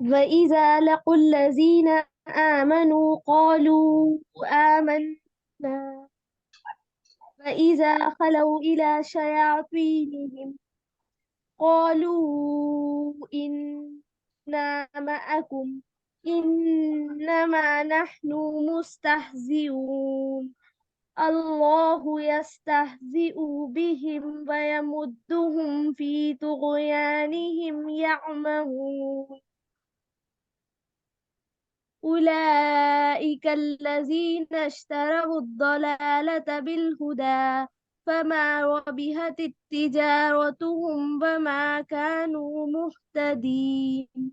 وَإِذَا لَقُوا الَّذِينَ آمَنُوا قَالُوا آمَنَّا وَإِذَا خَلَوْا إِلَى شَيَاطِينِهِمْ قَالُوا إِنَّا مَعَكُمْ إِنَّمَا نَحْنُ مُسْتَهْزِئُونَ الله يستهزئ بهم ويمدهم في طغيانهم يعمهون أولئك الذين اشتروا الضلالة بالهدى فما ربحت تجارتهم وما كانوا مهتدين.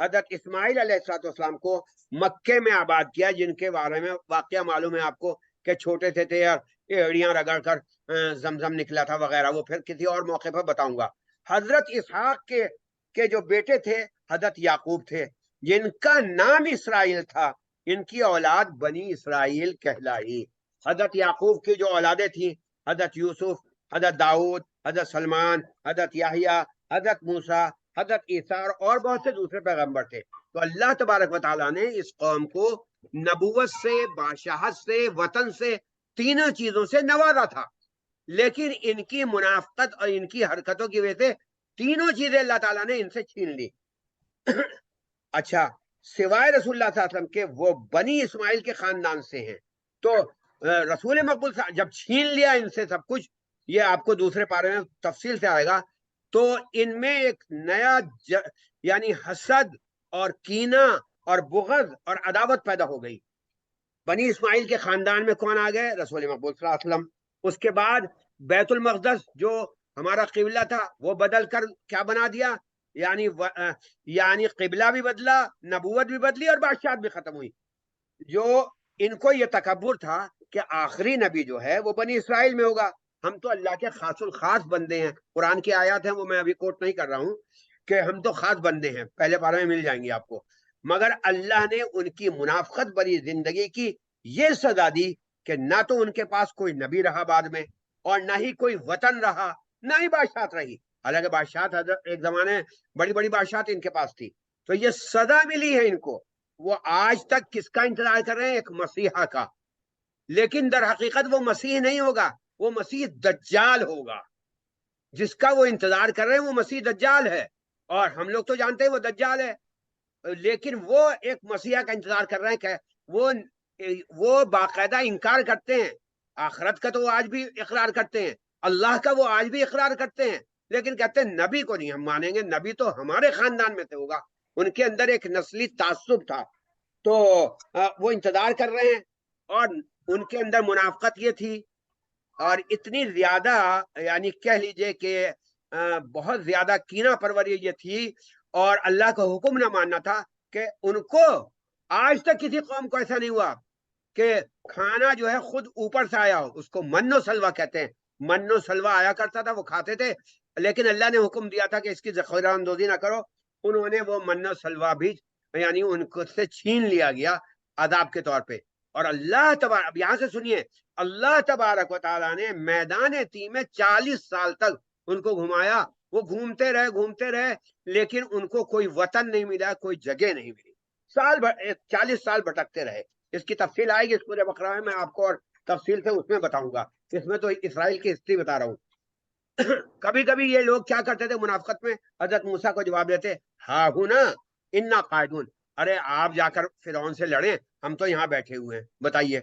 حضرت اسماعیل علیہ السلام کو مکے میں آباد کیا، جن کے بارے میں واقعہ معلوم ہے آپ کو کہ چھوٹے تھے اور ایڑیاں رگڑ کر زمزم نکلا تھا وغیرہ، وہ پھر کسی اور موقع پر بتاؤں گا۔ حضرت اسحاق کے جو بیٹے تھے حضرت یعقوب تھے، جن کا نام اسرائیل تھا، ان کی اولاد بنی اسرائیل کہلائی۔ حضرت یعقوب کی جو اولادیں تھیں، حضرت یوسف، حضرت داؤد، حضرت سلمان، حضرت یحییٰ، حضرت موسیٰ، حضرت عیسیٰ اور بہت سے دوسرے پیغمبر تھے۔ تو اللہ تبارک و تعالیٰ نے اس قوم کو نبوت سے، بادشاہت سے، وطن سے، تینوں چیزوں سے نوازا تھا، لیکن ان کی منافقت اور ان کی حرکتوں کی وجہ سے تینوں چیزیں اللہ تعالیٰ نے ان سے چھین لی۔ اچھا، سوائے رسول اللہ صلی اللہ علیہ وسلم کے وہ بنی اسماعیل کے خاندان سے ہیں، تو رسول مقبول جب چھین لیا ان سے سب کچھ، یہ آپ کو دوسرے پارے میں تفصیل سے آئے گا، تو ان میں ایک نیا یعنی حسد اور کینہ اور بغض اور عداوت پیدا ہو گئی۔ بنی اسماعیل کے خاندان میں کون آ گئے؟ رسول مقبول صلی اللہ علیہ وسلم۔ اس کے بعد بیت المقدس جو ہمارا قبلہ تھا وہ بدل کر کیا بنا دیا، یعنی قبلہ بھی بدلا، نبوت بھی بدلی اور بادشاہت بھی ختم ہوئی۔ جو ان کو یہ تکبر تھا کہ آخری نبی جو ہے وہ بنی اسرائیل میں ہوگا، ہم تو اللہ کے خاص الخاص بندے ہیں۔ قرآن کی آیات ہیں، وہ میں ابھی کوٹ نہیں کر رہا ہوں کہ ہم تو خاص بندے ہیں، پہلے پارے میں مل جائیں گی آپ کو۔ مگر اللہ نے ان کی منافقت بری زندگی کی یہ سزا دی کہ نہ تو ان کے پاس کوئی نبی رہا بعد میں، اور نہ ہی کوئی وطن رہا، نہ ہی بادشاہت رہی۔ حالانکہ بادشاہت ایک زمانے بڑی بڑی بادشاہت ان کے پاس تھی۔ تو یہ سزا ملی ہے ان کو۔ وہ آج تک کس کا انتظار کر رہے ہیں؟ ایک مسیحا کا، لیکن در حقیقت وہ مسیح نہیں ہوگا، وہ مسیح دجال ہوگا۔ جس کا وہ انتظار کر رہے ہیں وہ مسیح دجال ہے، اور ہم لوگ تو جانتے ہیں وہ دجال ہے، لیکن وہ ایک مسیحا کا انتظار کر رہے ہیں کہ وہ باقاعدہ انکار کرتے ہیں۔ آخرت کا تو وہ آج بھی اقرار کرتے ہیں، اللہ کا وہ آج بھی اقرار کرتے ہیں، لیکن کہتے ہیں نبی کو نہیں ہم مانیں گے، نبی تو ہمارے خاندان میں سے ہوگا۔ ان کے اندر ایک نسلی تعصب تھا، تو وہ انتظار کر رہے ہیں، اور ان کے اندر منافقت یہ تھی، اور اتنی زیادہ یعنی کہہ لیجئے کہ بہت زیادہ کینہ پروری یہ تھی، اور اللہ کا حکم نہ ماننا تھا کہ ان کو آج تک کسی قوم کو ایسا نہیں ہوا کہ کھانا جو ہے خود اوپر سے آیا ہو۔ اس کو من و سلوہ کہتے ہیں، من و سلوہ آیا کرتا تھا، وہ کھاتے تھے، لیکن اللہ نے حکم دیا تھا کہ اس کی ذخیرہ اندوزی نہ کرو۔ انہوں نے وہ من و سلوہ بھی یعنی ان کو سے چھین لیا گیا عذاب کے طور پہ۔ اور اللہ تبارک، اب یہاں سے سنیے، اللہ تبارک و تعالیٰ نے میدان تیم میں 40 سال تک ان کو گھمایا۔ وہ گھومتے رہے، لیکن ان کو کوئی وطن نہیں ملا، کوئی جگہ نہیں ملی، 40 سال بھٹکتے رہے۔ اس کی تفصیل آئے گی اس پورے بقرہ میں میں آپ کو اور تفصیل سے اس میں بتاؤں گا، اس میں تو اسرائیل کی ہسٹری بتا رہا ہوں۔ کبھی کبھی یہ لوگ کیا کرتے تھے منافقت میں، حضرت موسیٰ کو جواب دیتے، ہاں ہنا انا قاعدون، ارے آپ جا کر فرعون سے لڑیں، ہم تو یہاں بیٹھے ہوئے ہیں۔ بتائیے،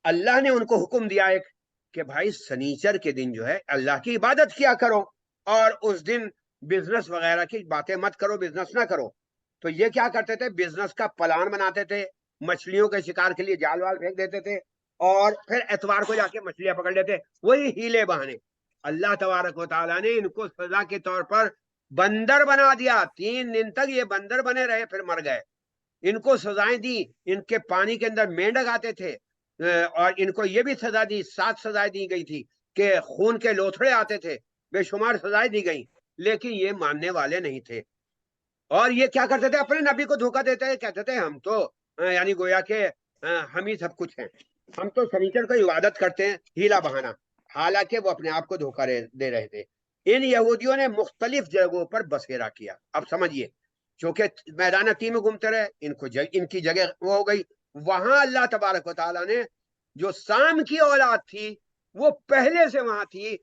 اللہ نے ان کو حکم دیا ایک کہ بھائی سنیچر کے دن جو ہے اللہ کی عبادت کیا کرو، اور اس دن بزنس وغیرہ کی باتیں مت کرو، بزنس نہ کرو۔ تو یہ کیا کرتے تھے، بزنس کا پلان بناتے تھے، مچھلیوں کے شکار کے لیے جال وال پھینک دیتے تھے، اور پھر اتوار کو جا کے مچھلیاں پکڑ لیتے، وہی ہیلے بہانے۔ اللہ تبارک و تعالیٰ نے ان کو سزا کے طور پر بندر بنا دیا، 3 دن تک یہ بندر بنے رہے، پھر مر گئے۔ ان کو سزائیں دی، ان کے پانی کے اندر مینڈک آتے تھے، اور ان کو یہ بھی سزا دی، 7 سزائیں دی گئی تھی کہ خون کے لوتھڑے آتے تھے، بے شمار سزائیں دی گئیں، لیکن یہ ماننے والے نہیں تھے۔ اور یہ کیا کرتے تھے، اپنے نبی کو دھوکہ دیتے ہیں، کہتے تھے ہم تو یعنی گویا کہ ہم ہی سب کچھ ہیں، ہم تو سنیچر کو عبادت کرتے ہیں، ہیلا بہانا، حالانکہ وہ اپنے آپ کو دھوکہ دے رہے تھے۔ ان یہودیوں نے مختلف جگہوں پر بسیرا کیا۔ اب سمجھیے، چونکہ میدان تیم میں گھومتے رہے، ان کی جگہ وہ ہو گئی وہاں۔ اللہ تبارک و تعالیٰ نے جو سام کی اولاد تھی وہ پہلے سے وہاں تھی،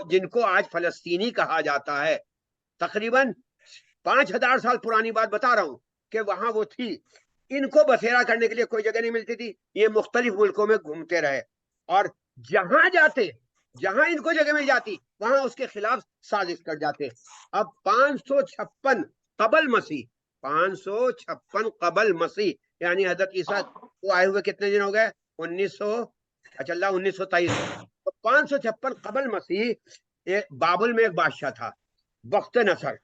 جن کو آج فلسطینی کہا جاتا ہے، تقریباً 5000 سال پرانی بات بتا رہا ہوں کہ وہاں وہ تھی۔ ان کو بسیرا کرنے کے لیے کوئی جگہ نہیں ملتی تھی، یہ مختلف ملکوں میں گھومتے رہے، اور جہاں جاتے، جہاں ان کو جگہ مل جاتی، وہاں اس کے خلاف سازش کر جاتے۔ اب 556 قبل مسیح، 556 قبل مسیح، یعنی حضرت عیسیٰ کو آئے ہوئے کتنے دن ہو گئے؟ 1923۔ 556 قبل مسیح بابل میں ایک بادشاہ تھا، بخت نصر۔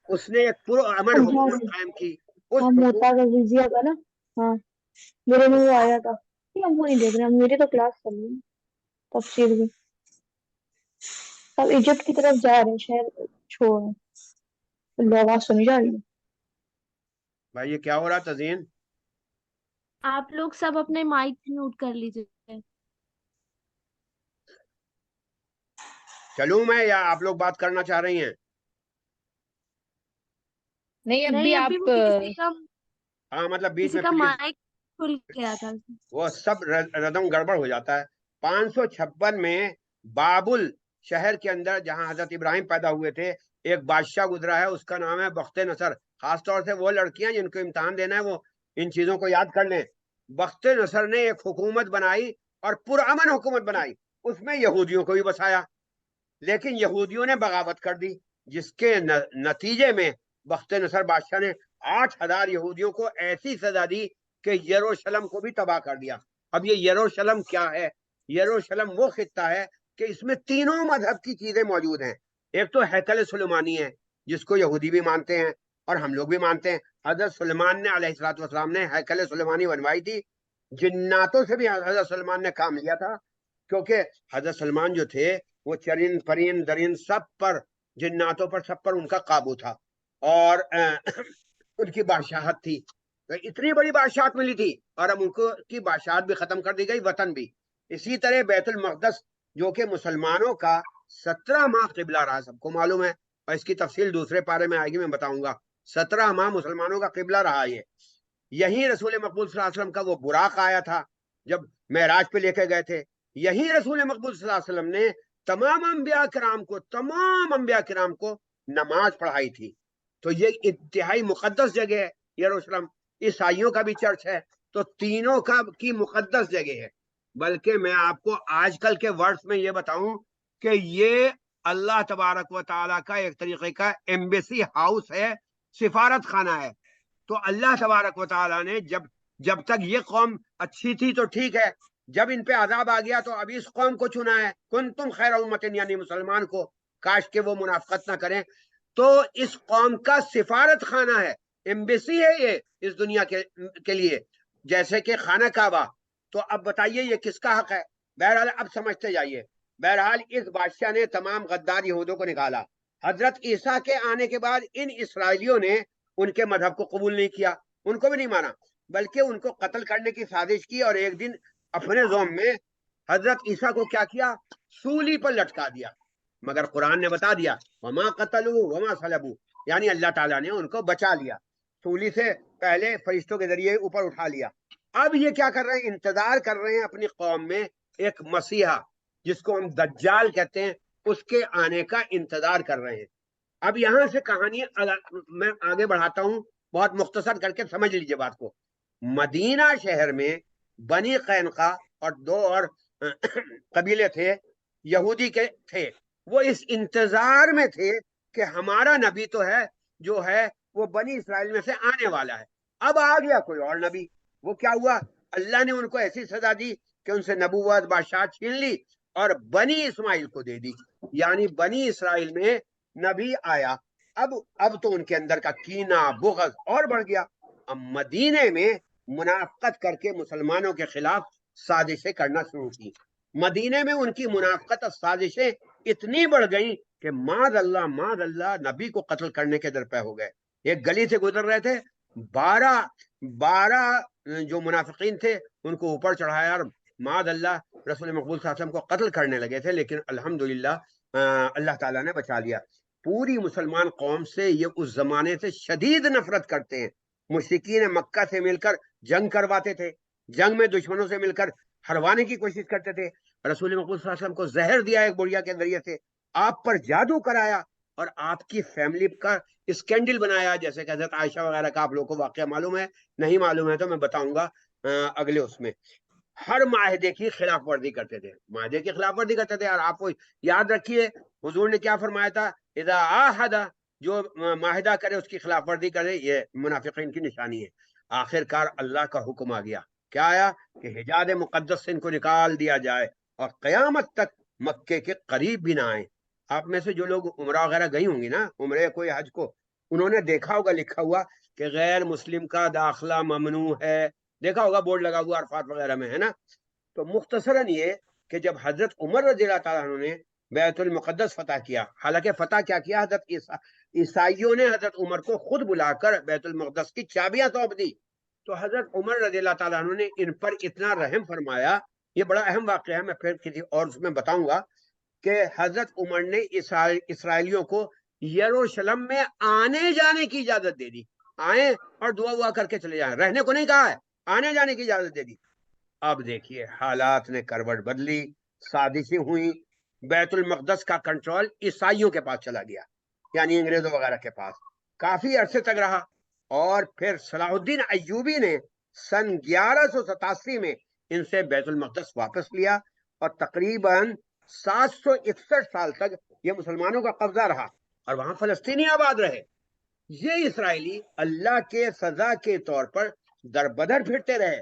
اس نے ایک پرامن حکومت قائم کی. اس ہم حکومت موتا کا جزیہ کا نا. ہاں میرے میں وہ آیا تھا. ہم وہ نہیں دیکھ رہے, ہم میری تو کلاس چل رہی ہے تفسیر کی. اب ایجپٹ کی طرف جا رہے ہیں, شہر چھوڑ آواز سنی جا رہی ہے. بھائی یہ کیا ہو رہا تزین؟ آپ لوگ سب اپنے مائک میوٹ کر لیجیے. چلوں میں یا آپ لوگ بات کرنا چاہ رہی ہیں؟ نہیں نہیں, ابھی آپ ہاں مطلب بیچ کسی میں کا پلیز, مائک کھل گیا تھا. وہ سب ردم گڑبڑ ہو جاتا ہے. 556 میں بابل شہر کے اندر جہاں حضرت ابراہیم پیدا ہوئے تھے, ایک بادشاہ گزرا ہے, اس کا نام ہے بخت نصر. خاص طور سے وہ لڑکیاں جن کو امتحان دینا ہے وہ ان چیزوں کو یاد کر لیں. بخت نصر نے ایک حکومت بنائی اور پرامن حکومت بنائی, اس میں یہودیوں کو بھی بسایا, لیکن یہودیوں نے بغاوت کر دی, جس کے نتیجے میں بخت نصر بادشاہ نے 8,000 یہودیوں کو ایسی سزا دی کہ یروشلم کو بھی تباہ کر دیا. اب یہ یروشلم کیا ہے؟ یروشلم وہ خطہ ہے کہ اس میں تینوں مذہب کی چیزیں موجود ہیں. ایک تو ہیکل سلیمانی ہے جس کو یہودی بھی مانتے ہیں اور ہم لوگ بھی مانتے ہیں. حضرت سلیمان نے علیہ الصلوۃ والسلام نے ہیکل سلیمانی بنوائی تھی. جناتوں سے بھی حضرت سلیمان نے کام لیا تھا, کیونکہ حضرت سلمان جو تھے وہ چرند پرند درند سب پر, جناتوں پر سب پر ان کا قابو تھا, اور ان کی بادشاہت تھی. اتنی بڑی بادشاہت ملی تھی, اور اب ان کو کی بادشاہت بھی ختم کر دی گئی, وطن بھی. اسی طرح بیت المقدس جو کہ مسلمانوں کا 17 ماہ قبلہ رہا, سب کو معلوم ہے, اور اس کی تفصیل دوسرے پارے میں آئے گی, میں بتاؤں گا. 17 ماہ مسلمانوں کا قبلہ رہا. یہ یہی رسول مقبول صلی اللہ علیہ وسلم کا وہ براق آیا تھا جب معراج پہ لے کے گئے تھے. یہی رسول مقبول صلی اللہ علیہ وسلم نے تمام انبیاء کرام کو نماز پڑھائی تھی. تو یہ انتہائی مقدس جگہ ہے یروشلم. عیسائیوں کا بھی چرچ ہے, تو تینوں کی مقدس جگہ ہے. بلکہ میں آپ کو آج کل کے ورڈز میں یہ بتاؤں کہ یہ اللہ تبارک و تعالیٰ کا ایک طریقے کا ایمبیسی ہاؤس ہے, سفارت خانہ ہے. تو اللہ تبارک و تعالیٰ نے جب تک یہ قوم اچھی تھی تو ٹھیک ہے, جب ان پہ عذاب آ گیا تو اب اس قوم کو چنا ہے, کنتم خیر امت, یعنی مسلمان کو, کاش کہ وہ منافقت نہ کریں. تو اس قوم کا سفارت خانہ ہے, ایمبیسی ہے یہ اس دنیا کے لیے, جیسے کہ خانہ کعبہ. تو اب بتائیے یہ کس کا حق ہے؟ بہرحال اب سمجھتے جائیے. بہرحال اس بادشاہ نے تمام غدار یہودوں کو نکالا. حضرت عیسیٰ کے آنے کے بعد ان اسرائیلیوں نے ان کے مذہب کو قبول نہیں کیا, ان کو بھی نہیں مانا, بلکہ ان کو قتل کرنے کی سازش کی, اور ایک دن اپنے زوم میں حضرت عیسیٰ کو کیا کیا, سولی پر لٹکا دیا. مگر قرآن نے بتا دیا وما قتلوا وما صلبوا, یعنی اللہ تعالیٰ نے ان کو بچا لیا, سولی سے پہلے فرشتوں کے ذریعے اوپر اٹھا لیا. اب یہ کیا کر رہے ہیں؟ انتظار کر رہے ہیں اپنی قوم میں ایک مسیحا جس کو ہم دجال کہتے ہیں, اس کے آنے کا انتظار کر رہے ہیں. اب یہاں سے کہانی میں آگے بڑھاتا ہوں, بہت مختصر کر کے سمجھ لیجئے بات کو. مدینہ شہر میں بنی قینقاع اور 2 اور قبیلے تھے, یہودی کے تھے. وہ اس انتظار میں تھے کہ ہمارا نبی تو ہے جو ہے وہ بنی اسرائیل میں سے آنے والا ہے. اب آ گیا کوئی اور نبی. وہ کیا ہوا؟ اللہ نے ان کو ایسی سزا دی کہ ان سے نبوت بادشاہت چھین لی اور بنی اسماعیل کو دے دی. یعنی بنی اسرائیل میں نبی آیا, اب تو ان کے اندر کا کینہ بغض اور بڑھ گیا. اب مدینے میں منافقت کر کے مسلمانوں کے خلاف سازشیں کرنا شروع کی. مدینے میں ان کی منافقت اور سازشیں اتنی بڑھ گئیں کہ معاذ اللہ نبی کو قتل کرنے کے در پہ ہو گئے. ایک گلی سے گزر رہے تھے, 12 جو منافقین تھے ان کو اوپر چڑھایا اور معاذ اللہ رسول مقبول صلی اللہ علیہ وسلم کو قتل کرنے لگے تھے, لیکن الحمدللہ اللہ تعالیٰ نے بچا لیا. پوری مسلمان قوم سے یہ اس زمانے سے شدید نفرت کرتے ہیں. مشرکین مکہ سے مل کر جنگ کرواتے تھے, جنگ میں دشمنوں سے مل کر ہروانے کی کوشش کرتے تھے. رسول مقبول صلی اللہ علیہ وسلم کو زہر دیا ایک بڑھیا کے ذریعے سے, آپ پر جادو کرایا اور آپ کی فیملی کا اسکینڈل بنایا, جیسے کہ حضرت عائشہ وغیرہ کا آپ لوگوں کو واقعہ معلوم ہے, نہیں معلوم ہے تو میں بتاؤں گا اگلے اس میں. ہر معاہدے کی خلاف ورزی کرتے تھے, معاہدے کی خلاف ورزی کرتے تھے. اور آپ کو یاد رکھیے حضور نے کیا فرمایا تھا, اذا عاہد, جو معاہدہ کرے اس کی خلاف ورزی کرے, یہ منافقین کی نشانی ہے. آخر کار اللہ کا حکم آ گیا, کیا آیا کہ حجاز مقدس سے ان کو نکال دیا جائے اور قیامت تک مکے کے قریب بھی نہ آئیں. آپ میں سے جو لوگ عمرہ وغیرہ گئی ہوں گی نا, عمرے کوئی حج کو, انہوں نے دیکھا ہوگا لکھا ہوا کہ غیر مسلم کا داخلہ ممنوع ہے، دیکھا ہوگا بورڈ لگا ہوا عرفات وغیرہ میں، ہے نا؟ تو مختصراً یہ کہ جب حضرت عمر رضی اللہ تعالیٰ عنہ نے بیت المقدس فتح کیا، حالانکہ فتح کیا کیا، حضرت عیسائیوں نے حضرت عمر کو خود بلا کر بیت المقدس کی چابیاں سونپ دی، تو حضرت عمر رضی اللہ تعالیٰ عنہ نے ان پر اتنا رحم فرمایا. یہ بڑا اہم واقعہ ہے، میں پھر کسی اور اس میں بتاؤں گا کہ حضرت عمر نے اسرائیلیوں کو یروشلم میں آنے جانے کی اجازت دے دی، آئیں اور دعا ہوا کر کے چلے جائیں، رہنے کو نہیں کہا ہے، آنے جانے کی اجازت دے دی. اب دیکھیے حالات نے کروٹ بدلی، سازشیں ہوئی، بیت المقدس کا کنٹرول عیسائیوں کے پاس چلا گیا، یعنی انگریزوں وغیرہ کے پاس، کافی عرصے تک رہا. اور پھر صلاح الدین ایوبی نے سن 1187 میں ان سے بیت المقدس واپس لیا، اور تقریباً 761 سال تک یہ مسلمانوں کا قبضہ رہا، اور وہاں فلسطینی آباد رہے. یہ اسرائیلی اللہ کے سزا کے طور پر در بدر پھرتے رہے،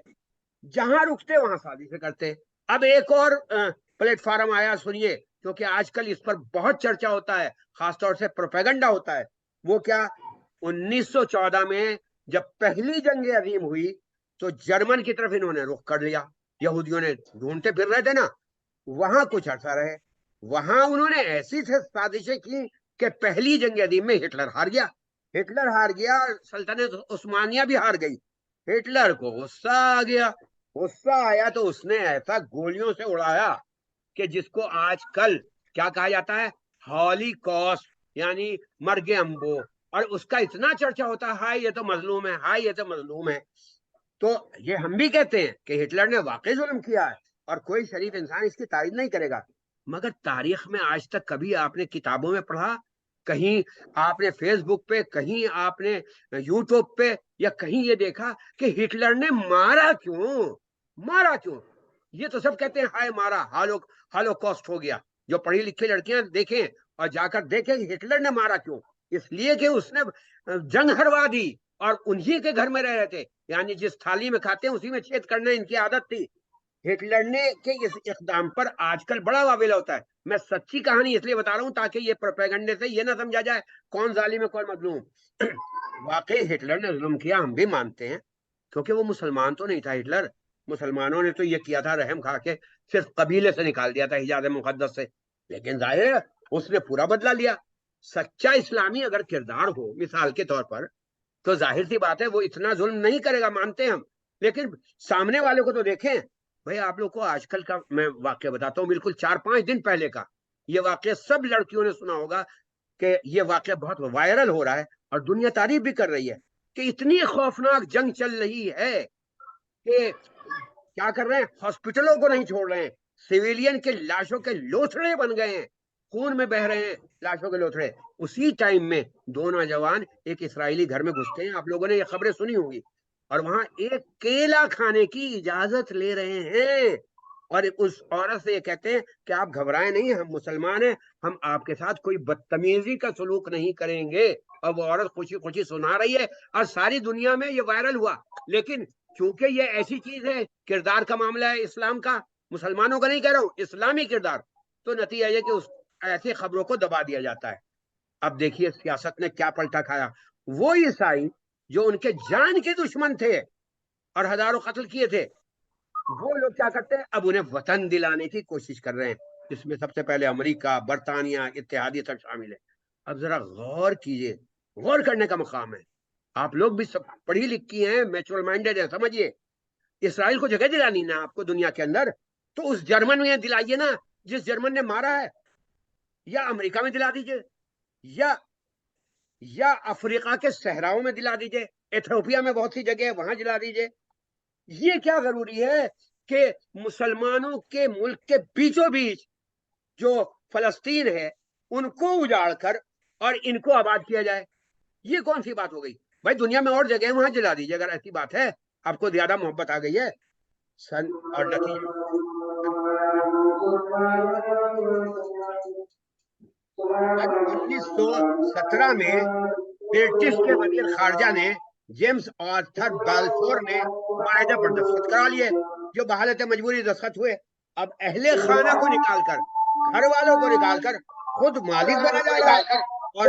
جہاں رکتے وہاں سازشیں کرتے. اب ایک اور پلیٹ فارم آیا، سنیے، کیونکہ آج کل اس پر بہت چرچا ہوتا ہے، خاص طور سے پروپیگنڈا ہوتا ہے. وہ کیا؟ 1914 میں جب پہلی جنگ عظیم ہوئی تو جرمن کی طرف انہوں نے رخ کر لیا، یہودیوں نے ڈھونڈتے پھر رہے تھے نا، وہاں کچھ عرصہ رہے. وہاں انہوں نے ایسی سازشیں کی کہ پہلی جنگ عظیم میں ہٹلر ہار گیا، سلطنت عثمانیہ بھی ہار گئی. ہٹلر کو غصہ آیا تو اس نے ایسا گولیوں سے اڑایا کہ جس کو آج کل کیا کہا جاتا ہے، ہالی کاسٹ، یعنی مرگ امبو. اور اس کا اتنا چرچا ہوتا ہے، ہائی یہ تو مظلوم ہے، ہائی یہ تو مظلوم ہے. تو یہ ہم بھی کہتے ہیں کہ ہٹلر نے واقعی ظلم کیا ہے، اور کوئی شریف انسان اس کی تائید نہیں کرے گا. مگر تاریخ میں آج تک کبھی آپ نے کتابوں میں پڑھا، کہیں آپ نے فیس بک پہ، کہیں آپ نے یوٹیوب پہ، یا کہیں یہ دیکھا کہ ہٹلر نے مارا کیوں؟ یہ تو سب کہتے ہیں ہائے مارا، ہالو کاسٹ ہو گیا. جو پڑھی لکھی لڑکیاں دیکھیں اور جا کر دیکھیں کہ ہٹلر نے مارا کیوں. اس لیے کہ اس نے جنگ ہروا دی، اور انہی کے گھر میں رہ رہے تھے، یعنی جس تھالی میں کھاتے ہیں اسی میں چھید کرنا ان کی عادت تھی. ہٹلر نے کے اس اقدام پر آج کل بڑا واویلا ہوتا ہے. میں سچی کہانی اس لیے بتا رہا ہوں تاکہ یہ پروپیگنڈے سے یہ نہ سمجھا جائے کون ظالم ہے کون مظلوم. واقعی ہٹلر نے ظلم کیا، ہم بھی مانتے ہیں، کیونکہ وہ مسلمان تو نہیں تھا ہٹلر. مسلمانوں نے تو یہ کیا تھا رحم کھا کے، صرف قبیلے سے نکال دیا تھا حجاز مقدس سے، لیکن ظاہر ہے اس نے پورا بدلہ لیا. سچا اسلامی اگر کردار ہو مثال کے طور پر تو ظاہر سی بات ہے وہ اتنا ظلم نہیں کرے گا، مانتے ہیں ہم. لیکن سامنے والے کو تو دیکھیں. بھائی آپ لوگ کو آج کل کا میں واقعہ بتاتا ہوں، بالکل 4-5 دن پہلے کا. یہ واقعہ سب لڑکیوں نے سنا ہوگا کہ یہ واقعہ بہت وائرل ہو رہا ہے، اور دنیا تعریف بھی کر رہی ہے کہ اتنی خوفناک جنگ چل رہی ہے کہ کیا کر رہے ہیں، ہاسپٹلوں کو نہیں چھوڑ رہے ہیں، سویلین کے لاشوں کے لوتھڑے بن گئے ہیں، خون میں بہ رہے ہیں لاشوں کے لوتھڑے. اسی ٹائم میں 2 نوجوان ایک اسرائیلی گھر میں گھستے ہیں، آپ لوگوں نے یہ خبریں سنی ہوگی، اور وہاں ایک کیلا کھانے کی اجازت لے رہے ہیں، اور اس عورت سے یہ کہتے ہیں کہ آپ گھبرائیں نہیں، ہم مسلمان ہیں، ہم آپ کے ساتھ کوئی بدتمیزی کا سلوک نہیں کریں گے. اور وہ عورت خوشی خوشی سنا رہی ہے، اور ساری دنیا میں یہ وائرل ہوا. لیکن چونکہ یہ ایسی چیز ہے، کردار کا معاملہ ہے اسلام کا، مسلمانوں کا نہیں کہہ رہا ہوں، اسلامی کردار، تو نتیجہ یہ کہ ایسی خبروں کو دبا دیا جاتا ہے. اب دیکھیے سیاست نے کیا پلٹا کھایا. وہ عیسائی جو ان کے جان کے دشمن تھے اور ہزاروں قتل کیے تھے، وہ لوگ کیا کرتے ہیں، اب انہیں وطن دلانے کی کوشش کر رہے ہیں، جس میں سب سے پہلے امریکہ، برطانیہ، اتحادیہ تک شامل ہے. اب ذرا غور کیجئے، غور کرنے کا مقام ہے. آپ لوگ بھی سب پڑھی لکھی ہیں، میچور مائنڈیڈ ہیں، سمجھیے. اسرائیل کو جگہ دلانی نا آپ کو دنیا کے اندر، تو اس جرمن میں دلائیے نا جس جرمن نے مارا ہے، یا امریکہ میں دلا دیجئے، یا افریقہ کے صحراؤں میں دلا دیجئے، ایتھوپیا میں بہت سی جگہ ہے وہاں دلا دیجئے. یہ کیا ضروری ہے کہ مسلمانوں کے ملک کے بیچوں بیچ جو فلسطین ہے ان کو اجاڑ کر اور ان کو آباد کیا جائے؟ یہ کون سی بات ہو گئی؟ بھائی دنیا میں اور جگہ وہاں جلا دیجئے اگر ایسی بات ہے، آپ کو زیادہ محبت آ گئی ہے. اور نتیجہ 1917 میں برٹش کے وزیر خارجہ نے، جیمز آرتھر بالفور نے معاہدے پر دستخط کرا لیے جو بحالت مجبوری دستخط ہوئے. اب اہل خانہ کو نکال کر، گھر والوں کو نکال کر خود مالک بنا جائے گا، اور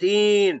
3,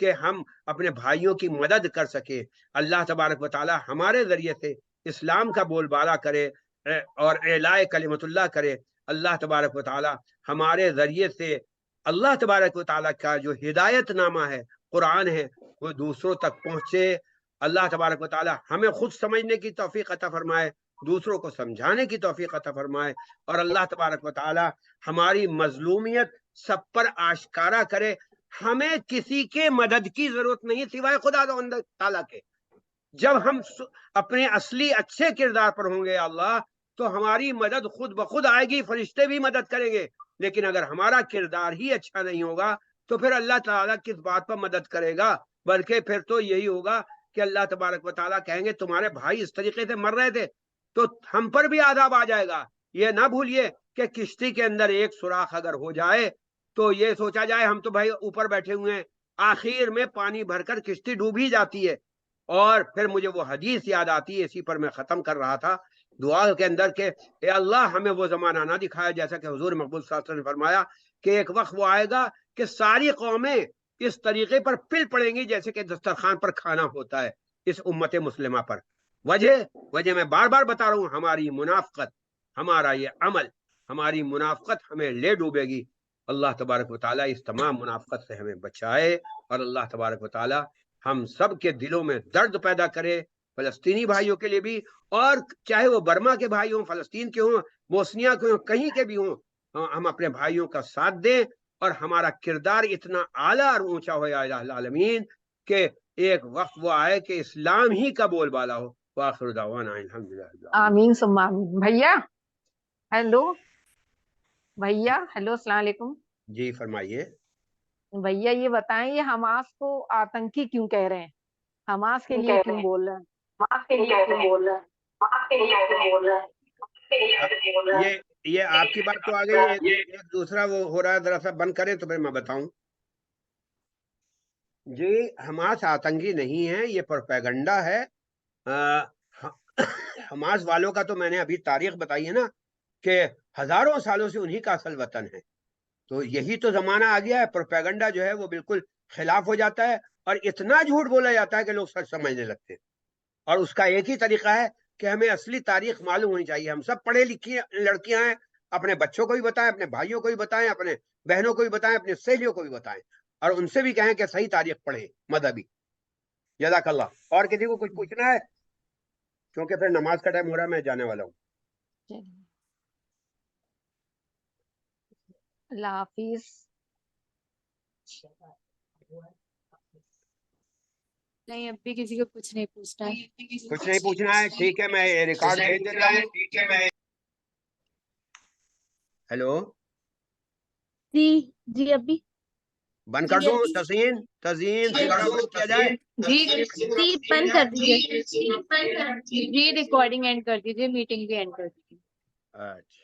کہ ہم اپنے بھائیوں کی مدد کر سکیں. اللہ تبارک و تعالی ہمارے ذریعے سے اسلام کا بول بالا کرے اور اعلاء کلمت اللہ کرے. اللہ تبارک و تعالی ہمارے ذریعے سے اللہ تبارک و تعالی کا جو ہدایت نامہ ہے قرآن ہے وہ دوسروں تک پہنچے. اللہ تبارک و تعالی ہمیں خود سمجھنے کی توفیق عطا فرمائے, دوسروں کو سمجھانے کی توفیق عطا فرمائے, اور اللہ تبارک و تعالی ہماری مظلومیت سب پر آشکارا کرے. ہمیں کسی کے مدد کی ضرورت نہیں سوائے خدا تعالیٰ کے. جب ہم اپنے اصلی اچھے کردار پر ہوں گے اللہ تو ہماری مدد خود بخود آئے گی, فرشتے بھی مدد کریں گے. لیکن اگر ہمارا کردار ہی اچھا نہیں ہوگا تو پھر اللہ تعالیٰ کس بات پر مدد کرے گا؟ بلکہ پھر تو یہی ہوگا کہ اللہ تبارک و تعالیٰ کہیں گے تمہارے بھائی اس طریقے سے مر رہے تھے تو ہم پر بھی عذاب آ جائے گا. یہ نہ بھولیے کہ کشتی کے اندر ایک سوراخ اگر ہو جائے تو یہ سوچا جائے ہم تو بھائی اوپر بیٹھے ہوئے ہیں, آخر میں پانی بھر کر کشتی ڈوب ہی جاتی ہے. اور پھر مجھے وہ حدیث یاد آتی ہے, اسی پر میں ختم کر رہا تھا دعا کے اندر کہ اے اللہ ہمیں وہ زمانہ نہ دکھایا جیسا کہ حضور مقبول صلی اللہ علیہ وسلم نے فرمایا کہ ایک وقت وہ آئے گا کہ ساری قومیں اس طریقے پر پل پڑیں گی جیسے کہ دسترخوان پر کھانا ہوتا ہے اس امت مسلمہ پر. وجہ میں بار بار بتا رہا ہوں, ہماری منافقت, ہمارا یہ عمل, ہماری منافقت ہمیں لے ڈوبے گی. اللہ تبارک و تعالیٰ اس تمام منافقت سے ہمیں بچائے, اور اللہ تبارک و تعالیٰ ہم سب کے دلوں میں درد پیدا کرے, فلسطینی بھائیوں کے لیے بھی, اور چاہے وہ برما کے بھائی ہوں, فلسطین کے ہوں, بوسنیا کے ہوں, کہیں کے بھی ہوں, ہم اپنے بھائیوں کا ساتھ دیں اور ہمارا کردار اتنا اعلیٰ اور اونچا ہو یا الہ العالمین کہ ایک وقت وہ آئے کہ اسلام ہی کا بول بالا ہو. وآخر دعوانا الحمدللہ. آمین ثم آمین. بھیا ہیلو, بھیا ہیلو, السلام علیکم. جی فرمائیے. بھیا یہ بتائیں یہ حماس کو آتنکی کیوں کہہ رہے ہیں؟ حماس کے لیے کیوں بول رہے ہیں؟ یہ آپ کی بات تو آ گئی, ایک دوسرا وہ ہو رہا ہے, ذرا سا بند کریں تو پھر میں بتاؤں. جی حماس آتنکی نہیں ہے, یہ پروپیگنڈا ہے. حماس والوں کا تو میں نے ابھی تاریخ بتائی ہے نا کہ ہزاروں سالوں سے انہی کا اصل وطن ہے. تو یہی تو زمانہ آ گیا ہے, پروپیگنڈا جو ہے وہ بالکل خلاف ہو جاتا ہے اور اتنا جھوٹ بولا جاتا ہے کہ لوگ سچ سمجھنے لگتے ہیں. اور اس کا ایک ہی طریقہ ہے کہ ہمیں اصلی تاریخ معلوم ہونی چاہیے. ہم سب پڑھے لکھی لڑکیاں ہیں, اپنے بچوں کو بھی بتائیں, اپنے بھائیوں کو بھی بتائیں, اپنے بہنوں کو بھی بتائیں, اپنے سہیلیوں کو بھی بتائیں, اور ان سے بھی کہیں کہ صحیح تاریخ پڑھیں مذہبی. جزاک اللہ. اور کسی کو کچھ پوچھنا ہے؟ کیونکہ پھر نماز کا ٹائم ہو رہا ہے, میں جانے والا ہوں. اللہ حافظ. نہیں اب بھی کسی کو کچھ نہیں پوچھنا ہے. کچھ نہیں پوچھنا ہے, ٹھیک ہے, میں ریکارڈ بھیج دیتا ہوں. ہیلو جی ابھی بند کر دوں؟ تزئین کیا جائے. جی بند کر دیجیے. جی ریکارڈنگ اینڈ کر دیجیے, میٹنگ بھی اینڈ کر دیجیے. اچھا.